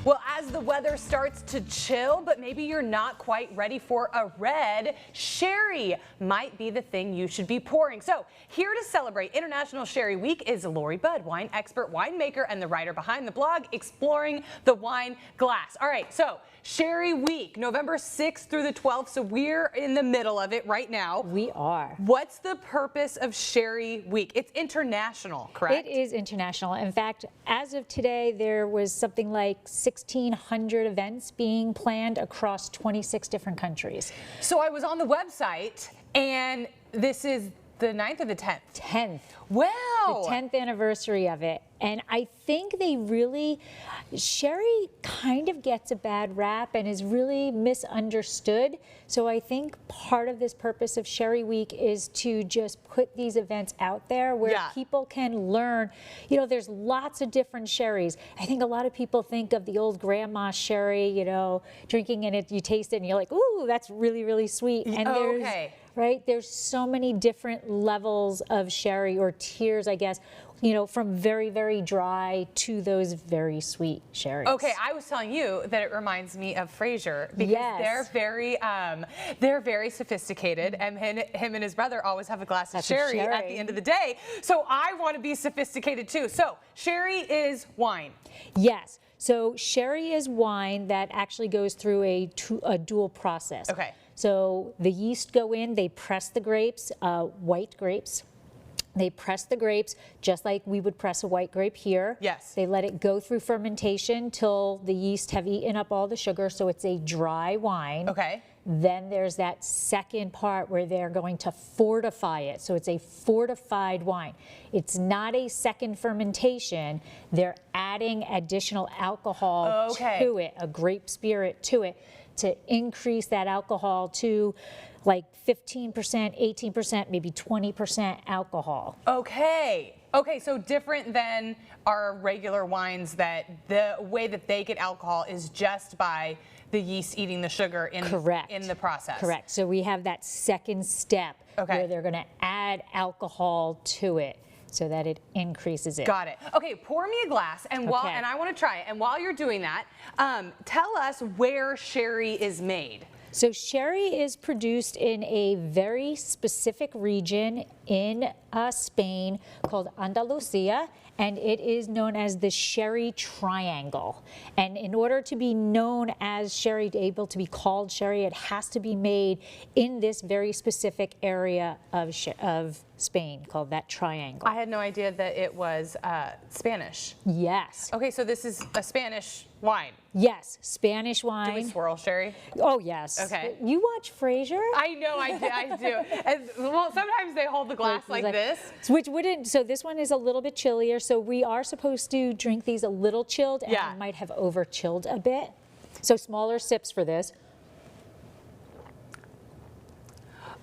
Well, as the weather starts to chill, but maybe you're not quite ready for a red, sherry might be the thing you should be pouring. So here to celebrate International Sherry Week is Lori Budd, wine expert, winemaker, and the writer behind the blog Exploring the Wine Glass. All right, so Sherry Week, November 6th through the 12th, so we're in the middle of it right now. We are. What's the purpose of Sherry Week? It's international, correct? It is international. In fact, as of today, there was something like 1,600 events being planned across 26 different countries. So I was on the website, and this is the 9th or the 10th? 10th. Wow. The 10th anniversary of it. And I think sherry kind of gets a bad rap and is really misunderstood. So I think part of this purpose of Sherry Week is to just put these events out there where people can learn. You know, there's lots of different sherries. I think a lot of people think of the old grandma sherry, you know, drinking in it, you taste it and you're like, ooh, that's really, really sweet. And there's so many different levels of sherry, or tiers, I guess, you know, from very, very dry to those very sweet sherries. Okay, I was telling you that it reminds me of Frasier because they're very sophisticated, and him and his brother always have a glass of sherry at the end of the day. So I want to be sophisticated too. So sherry is wine. Yes. So sherry is wine that actually goes through a dual process. Okay. So the yeast go in, they press the grapes, white grapes. They press the grapes just like we would press a white grape here. Yes. They let it go through fermentation till the yeast have eaten up all the sugar, so it's a dry wine. Okay. Then there's that second part where they're going to fortify it. So it's a fortified wine. It's not a second fermentation. They're adding additional alcohol to it, a grape spirit to it, to increase that alcohol to like 15%, 18%, maybe 20% alcohol. Okay. Okay, so different than our regular wines, that the way that they get alcohol is just by the yeast eating the sugar in the process. Correct. So we have that second step where they're going to add alcohol to it so that it increases it. Got it. Okay, pour me a glass, and and I want to try it. And while you're doing that, tell us where sherry is made. So sherry is produced in a very specific region in Spain called Andalusia, and it is known as the Sherry Triangle. And in order to be known as sherry, able to be called sherry, it has to be made in this very specific area of Spain called that triangle. I had no idea that it was Spanish. Yes. Okay, so this is a Spanish wine. Yes, Spanish wine. Do we swirl sherry? Oh, yes. Okay. You watch Frasier? I know, I do. And, well, sometimes they hold the glass like this. Which wouldn't, so this one is a little bit chillier, so we are supposed to drink these a little chilled, and I might have over chilled a bit. So smaller sips for this.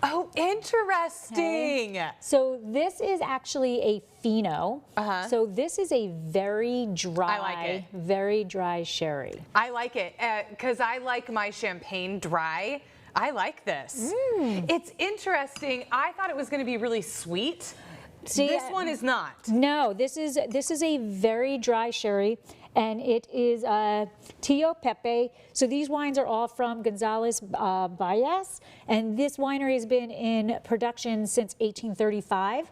Oh, interesting. Okay. So this is actually a Fino. So this is a very dry, very dry sherry. I like it because I like my champagne dry. I like this. It's interesting. I thought it was going to be really sweet. See, this one is not. No, this is a very dry sherry, and it is Tío Pepe. So these wines are all from González Valles, and this winery has been in production since 1835.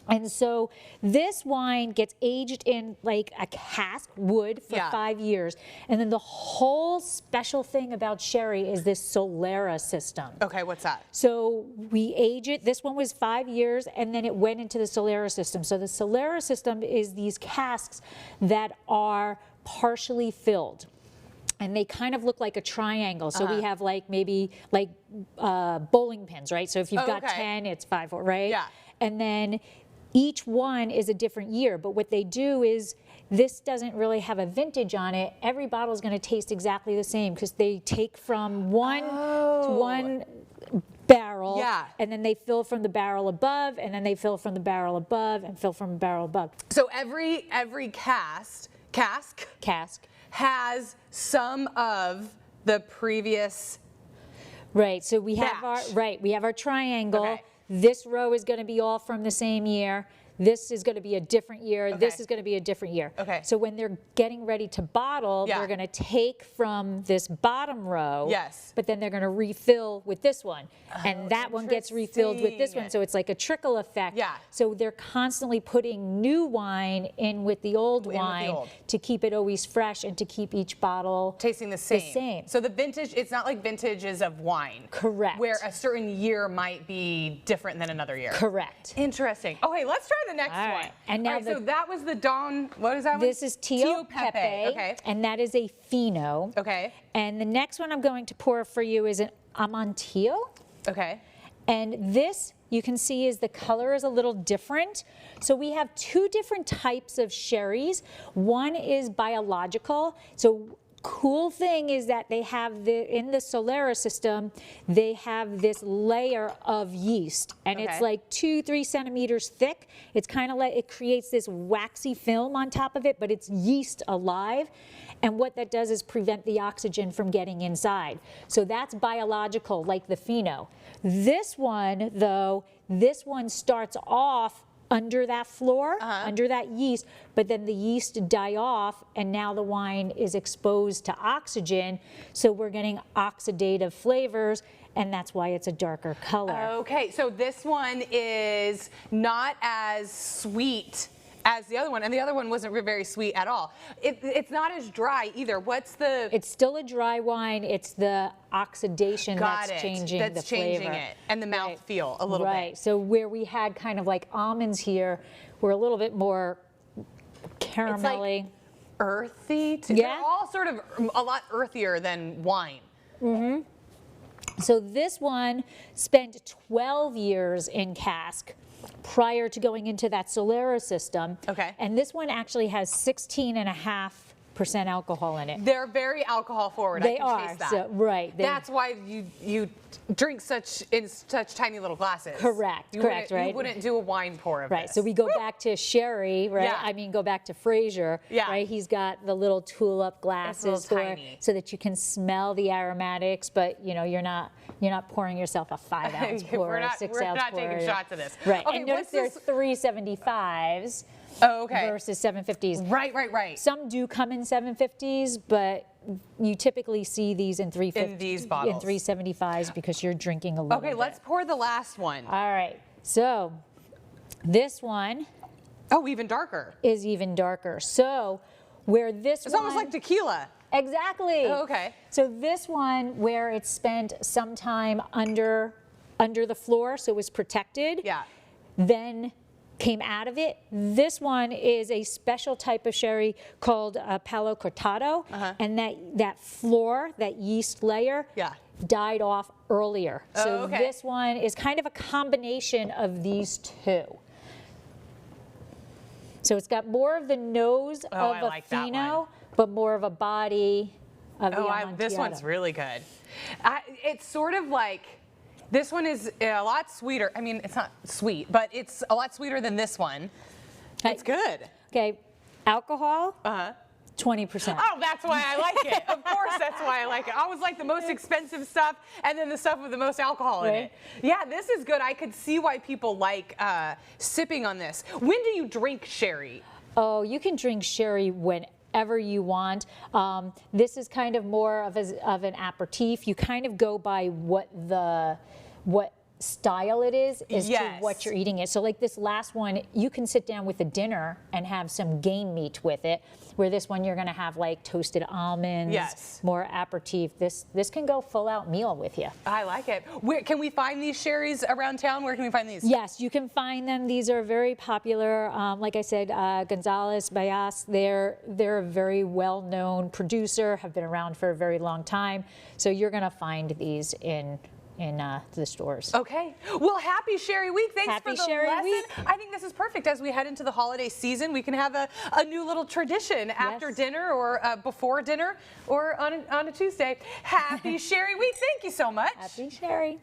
And so this wine gets aged in like a cask wood for 5 years. And then the whole special thing about sherry is this Solera system. Okay, what's that? So we age it, this one was 5 years, and then it went into the Solera system. So the Solera system is these casks that are partially filled. And they kind of look like a triangle. So we have like maybe like bowling pins, right? So if you've got 10, it's 5, right? Yeah. And then each one is a different year, but what they do is this doesn't really have a vintage on it. Every bottle is going to taste exactly the same because they take from one barrel, and then they fill from the barrel above, and then they fill from the barrel above, and fill from the barrel above. So every cask has some of the previous. Right. So we have our triangle. This row is going to be all from the same year. this is going to be a different year, this is going to be a different year. Okay. So when they're getting ready to bottle, they're going to take from this bottom row, Yes. but then they're going to refill with this one. And that one gets refilled with this one. So it's like a trickle effect. Yeah. So they're constantly putting new wine in with the old wine to keep it always fresh and to keep each bottle tasting the same. So the vintage, it's not like vintages of wine. Correct. Where a certain year might be different than another year. Correct. Interesting. Okay, let's try the next All one. right. And now so that was the Don, what is that one? This is Tio Pepe. Okay. And that is a Fino. Okay. And the next one I'm going to pour for you is an Amontillado. Okay. And this, you can see, is the color is a little different. So we have two different types of sherries. One is biological. So cool thing is that they have in the Solera system, they have this layer of yeast, and it's like 2-3 centimeters thick. It's kind of like, it creates this waxy film on top of it, but it's yeast alive. And what that does is prevent the oxygen from getting inside. So that's biological, like the Fino. This one, though, this one starts off under that floor, under that yeast, but then the yeast die off, and now the wine is exposed to oxygen, so we're getting oxidative flavors, and that's why it's a darker color. Okay, so this one is not as sweet as the other one, and the other one wasn't very sweet at all. It's not as dry either. What's the? It's still a dry wine. It's the oxidation that's changing the flavor. That's changing it, and the mouth feel a little bit. Right. So where we had kind of like almonds here, we're a little bit more caramelly. It's like earthy. Yeah. They're all sort of a lot earthier than wine. Mm-hmm. So this one spent 12 years in cask prior to going into that Solera system. Okay. And this one actually has 16.5% alcohol in it. They're very alcohol forward. They I can taste that. So, right. That's why you drink in such tiny little glasses. Correct. Correct. Right. You wouldn't do a wine pour of Right. this. So we go back to Sherry, right? Yeah. I mean, go back to Fraser, right? He's got the little tulip glasses so that you can smell the aromatics, but you know you're not pouring yourself a 5-ounce pour, we're not, 6-ounce we're not pour. taking shots of this. Right. Okay, and notice there's 375s. Oh, okay. Versus 750s. Right. Some do come in 750s, but you typically see these in 350s. In these bottles. In 375s because you're drinking a little bit. Okay, let's pour the last one. All right. So this one. Oh, even darker. Is even darker. So where this It's almost like tequila. Exactly. Oh, okay. So this one where it's spent some time under the floor, so it was protected. Yeah. Then came out of it. This one is a special type of sherry called Palo Cortado, and that floor, that yeast layer, died off earlier. So this one is kind of a combination of these two. So it's got more of the nose of a Fino, but more of a body of the Amontillado. This one's really good. It's sort of like, this one is a lot sweeter. I mean, it's not sweet, but it's a lot sweeter than this one. It's good. Okay, alcohol, 20%. Oh, that's why I like it. Of course, that's why I like it. I always like the most expensive stuff and then the stuff with the most alcohol in it. Yeah, this is good. I could see why people like sipping on this. When do you drink sherry? Oh, you can drink sherry whenever you want. This is kind of more of an aperitif. You kind of go by what style it is to what you're eating it. So like this last one, you can sit down with a dinner and have some game meat with it, where this one you're gonna have like toasted almonds, more aperitif. This can go full out meal with you. I like it. Where can we find these sherries around town? Where can we find these? Yes, you can find them. These are very popular. Like I said, Gonzalez Bayas, they're a very well-known producer, have been around for a very long time. So you're gonna find these in the stores. Okay. Well, happy Sherry Week. Thanks happy for the Sherry lesson. Week. I think this is perfect as we head into the holiday season. We can have a new little tradition after dinner or before dinner or on a Tuesday. Happy Sherry Week. Thank you so much. Happy Sherry.